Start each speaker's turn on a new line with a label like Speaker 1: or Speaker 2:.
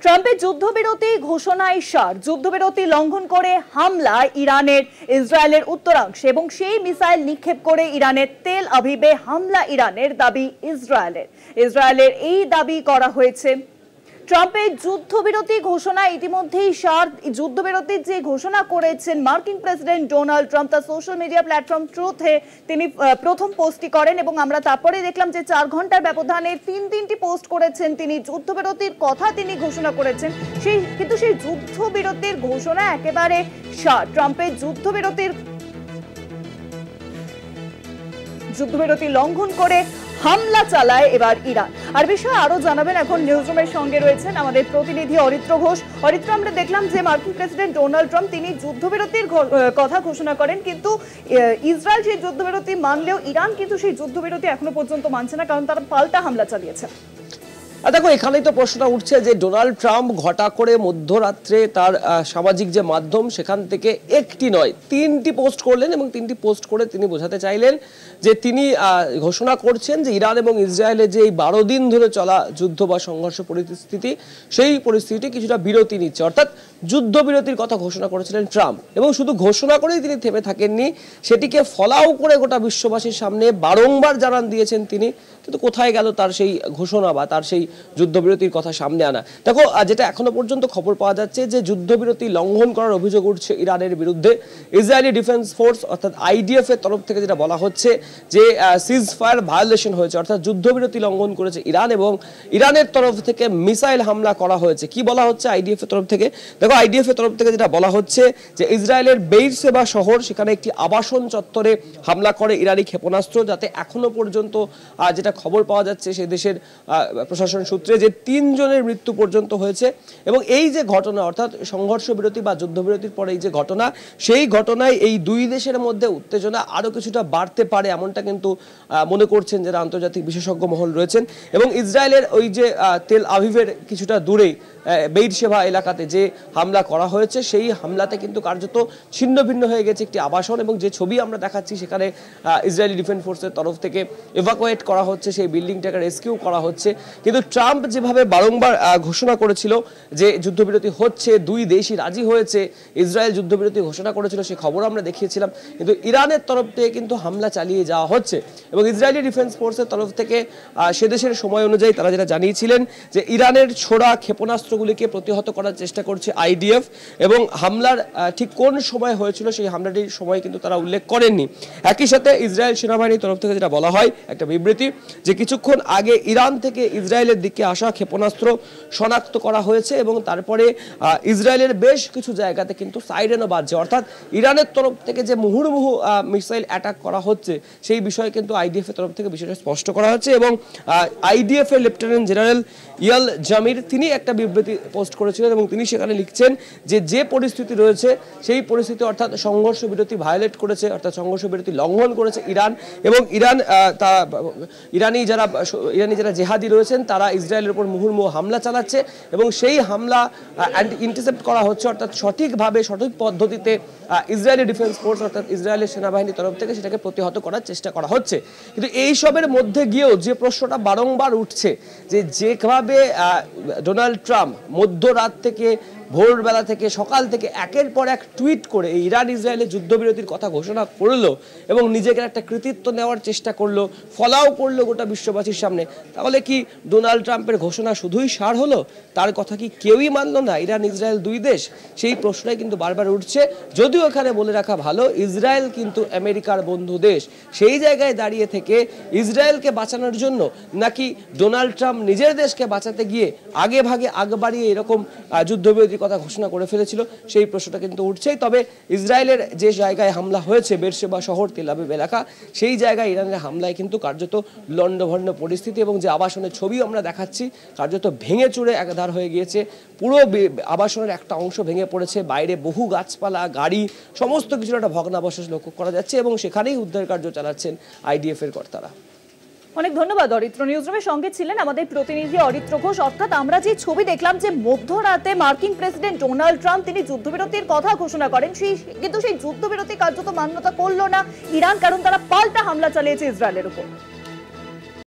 Speaker 1: ট্রাম্পের যুদ্ধবিরতি ঘোষণায় সার যুদ্ধবিরতি লঙ্ঘন করে হামলা ইরানের ইসরায়েলের উত্তরাংশে এবং সেই মিসাইল নিক্ষেপ করে ইরানের তেল আভিভে হামলা ইরানের দাবি ইসরায়েলের এই দাবি করা হয়েছে। ট্রাম্পের যুদ্ধবিরতি ঘোষণা ইতিমধ্যেই সার যুদ্ধবিরতির যে ঘোষণা করেছেন মার্কিন প্রেসিডেন্ট ডোনাল্ড ট্রাম্প তার সোশ্যাল মিডিয়া প্ল্যাটফর্ম ট্রুথে তিনি প্রথম পোস্টটি করেন এবং আমরা তারপরে দেখলাম যে 4 ঘন্টার ব্যবধানে তিনটি পোস্ট করেছেন তিনি। যুদ্ধবিরতির কথা তিনি ঘোষণা করেছেন কিন্তু সেই যুদ্ধবিরতির ঘোষণা একেবারে সার ট্রাম্পের যুদ্ধবিরতি লঙ্ঘন করে হামলা চালায় এবার ইরান। আর বিষয়ে আরো জানাবেন এখন নিউজরুমের সঙ্গে রয়েছেন আমাদের প্রতিনিধি অরিত্র ঘোষ। অরিত্র, আমরা দেখলাম যে মার্কিন প্রেসিডেন্ট ডোনাল্ড ট্রাম্প তিনি যুদ্ধবিরতির কথা ঘোষণা করেন, কিন্তু ইসরায়েল সেই যুদ্ধবিরতি মানলেও ইরান কিন্তু সেই যুদ্ধবিরতি এখনো পর্যন্ত মানছে না, কারণ তারা পাল্টা হামলা চালিয়েছে।
Speaker 2: দেখো, এখানেই তো প্রশ্নটা উঠছে যে ডোনাল্ড ট্রাম্প ঘটা করে মধ্যরাত্রে তার সামাজিক যে মাধ্যম সেখান থেকে একটি নয় 3টি পোস্ট করলেন এবং 3টি পোস্ট করে তিনি বোঝাতে চাইলেন যে তিনি ঘোষণা করছেন যে ইরান এবং ইসরায়েলের যে এই 12 দিন ধরে চলা যুদ্ধ বা সংঘর্ষ পরিস্থিতি সেই পরিস্থিতি কিছুটা বিরতি নিচ্ছে, অর্থাৎ যুদ্ধবিরতির কথা ঘোষণা করেছিলেন ট্রাম্প। এবং শুধু ঘোষণা করেই তিনি থেমে থাকেননি, সেটিকে ফলাও করে গোটা বিশ্ববাসীর সামনে বারংবার জানান দিয়েছেন তিনি। কিন্তু কোথায় গেল তার সেই ঘোষণা বা তার সেই যুদ্ধবিরতির কথা সামনে আনা? দেখো, যেটা এখনো পর্যন্ত খবর পাওয়া যাচ্ছে যে যুদ্ধবিরতি লঙ্ঘন করার অভিযোগ উঠছে ইরানের বিরুদ্ধে। ইসরায়েলি ডিফেন্স ফোর্স অর্থাৎ আইডিএফ এর তরফ থেকে যেটা বলা হচ্ছে যে সিজ ফায়ার ভায়োলেশন হয়েছে, অর্থাৎ যুদ্ধবিরতি লঙ্ঘন করেছে ইরান এবং ইরানের তরফ থেকে মিসাইল হামলা করা হয়েছে। কি বলা হচ্ছে আইডিএফ এর তরফ থেকে? দেখো, আইডিএফ এর তরফ থেকে যেটা বলা হচ্ছে যে ইসরায়েলের বেইরশেবা শহর, সেখানে একটি আবাসন চত্বরে হামলা করে ইরানি ক্ষেপণাস্ত্র, যাতে এখনো পর্যন্ত যেটা খবর পাওয়া যাচ্ছে সেই দেশের প্রশাসন সূত্রে যে 3 জনের মৃত্যু পর্যন্ত হয়েছে। এবং এই যে ঘটনা, অর্থাৎ সংঘর্ষ বিরতি বা যুদ্ধবিরতির পরে এই যে ঘটনা, সেই ঘটনায় এই দুই দেশের মধ্যে উত্তেজনা আরো কিছুটা বাড়তে পারে, এমনটা কিন্তু মনে করছেন যারা আন্তর্জাতিক বিশেষজ্ঞ মহল রয়েছেন। এবং ইসরায়েলের ওই যে তেল আভিভের কিছুটা দূরেই বেইরশেবা এলাকাতে যে হামলা করা হয়েছে, সেই হামলাতে কিন্তু কার্যত ছিন্ন ভিন্ন হয়ে গেছে একটি আবাসন। এবং যে ছবি আমরা দেখাচ্ছি সেখানে ইসরায়েলি ডিফেন্স ফোর্সের তরফ থেকে এভাকুয়েট করা হচ্ছে, সেই বিল্ডিংটাকে রেস্কিউ করা হচ্ছে। কিন্তু ট্রাম্প যেভাবে বারংবার ঘোষণা করেছিল যে যুদ্ধবিরতি হচ্ছে, দুই দেশই রাজি হয়েছে, ইসরায়েল যুদ্ধবিরতি ঘোষণা করেছিল, সেই খবর আমরা দেখিয়েছিলাম, কিন্তু ইরানের তরফ থেকে কিন্তু হামলা চালিয়ে যাওয়া হচ্ছে। এবং ইসরায়েলি ডিফেন্স ফোর্সের তরফ থেকে সে দেশের সময় অনুযায়ী তারা যেটা জানিয়েছিলেন যে ইরানের ছোড়া ক্ষেপণাস্ত্রগুলিকে প্রতিহত করার চেষ্টা করছে আইডিএফ। এবং হামলার ঠিক কোন সময় হয়েছিল সেই হামলাটির সময় কিন্তু তারা উল্লেখ করেননি। একই সাথে ইসরায়েল সেনাবাহিনীর তরফ থেকে যেটা বলা হয় একটা বিবৃতি, যে কিছুক্ষণ আগে ইরান থেকে ইসরায়েলের দিকে আসা ক্ষেপণাস্ত্র শনাক্ত করা হয়েছে এবং তারপরে ইসরায়েলের বেশ কিছু জায়গাতে কিন্তু সাইরেনও বাজছে, অর্থাৎ ইরানের তরফ থেকে যে মুহুর্মুহু মিসাইল অ্যাটাক করা হচ্ছে সেই বিষয়ে কিন্তু আইডিএফ এর তরফ থেকে বিষয়টা স্পষ্ট করা হচ্ছে। এবং আইডিএফ এর লেফটেন্যান্ট জেনারেল ইয়াল জামির তিনি একটা বিবৃতি পোস্ট করেছিলেন এবং তিনি সেখানে লিখছেন যে পরিস্থিতি রয়েছে সেই পরিস্থিতি, অর্থাৎ সংঘর্ষ বিরতি ভায়োলেট করেছে, অর্থাৎ সংঘর্ষ বিরতি লঙ্ঘন করেছে ইরান। এবং ইরানি যারা জেহাদি রয়েছেন তারা ইসরায়েলের উপর মুহুর্মুহু হামলা চালাচ্ছে এবং সেই হামলা ইন্টারসেপ্ট করা হচ্ছে, অর্থাৎ সঠিকভাবে সঠিক পদ্ধতিতে ইসরায়েলি ডিফেন্স ফোর্স অর্থাৎ ইসরায়েলের সেনাবাহিনীর তরফ থেকে সেটাকে প্রতিহত করার চেষ্টা করা হচ্ছে। কিন্তু এইসবের মধ্যে গিয়েও যে প্রশ্নটা বারংবার উঠছে যে যেভাবে ডোনাল্ড ট্রাম্প মধ্যরাত থেকে ভোরবেলা থেকে সকাল থেকে একের পর এক টুইট করে ইরান ইসরায়েলের যুদ্ধবিরতির কথা ঘোষণা করলো এবং নিজেকে একটা কৃতিত্ব নেওয়ার চেষ্টা করলো, ফলাও করলো গোটা বিশ্ববাসীর সামনে, তাহলে কি ডোনাল্ড ট্রাম্পের ঘোষণা শুধুই সার হলো? তার কথা কি কেউই মানলো না? ইরান ইসরায়েল দুই দেশ, সেই প্রশ্নই কিন্তু বারবার উঠছে। যদিও এখানে বলে রাখা ভালো, ইসরায়েল কিন্তু আমেরিকার বন্ধু দেশ। সেই জায়গায় দাঁড়িয়ে থেকে ইসরায়েলকে বাঁচানোর জন্য নাকি ডোনাল্ড ট্রাম্প নিজের দেশকে বাঁচাতে গিয়ে আগে বাড়িয়ে এরকম যুদ্ধবিরতির কথা ঘোষণা করে ফেলেছিল, সেই প্রশ্নটা কিন্তু উঠছেই। তবে ইসরায়েলের যে জায়গায় হামলা হয়েছে বেরশেবা শহর, তেল আভিভ এলাকা, সেই জায়গায় ইরানের হামলায় কিন্তু কার্যত লণ্ডভণ্ড পরিস্থিতি এবং যে আবাসনের ছবি আমরা দেখাচ্ছি কার্যত ভেঙে চুরে একধার হয়ে গিয়েছে। পুরো আবাসনের একটা অংশ ভেঙে পড়েছে, বাইরে বহু গাছপালা, গাড়ি, সমস্ত কিছুর একটা ভগ্নাবশেষ লক্ষ্য করা যাচ্ছে এবং সেখানেই উদ্ধার কার্য চালাচ্ছেন আইডিএফ এর কর্তারা।
Speaker 1: অনেক ধন্যবাদ অরিত্র। নিউজরুমের সঙ্গে ছিলেন আমাদের প্রতিনিধি অরিত্র ঘোষ। অর্থাৎ আমরা যে ছবি দেখলাম যে মধ্যরাতে মার্কিন প্রেসিডেন্ট ডোনাল্ড ট্রাম্প তিনি যুদ্ধবিরতির কথা ঘোষণা করেন, কিন্তু সেই যুদ্ধবিরতি কার্যত মান্যতা করলো না ইরান, কারণ তারা পাল্টা হামলা চালিয়েছে ইসরায়েলের উপর।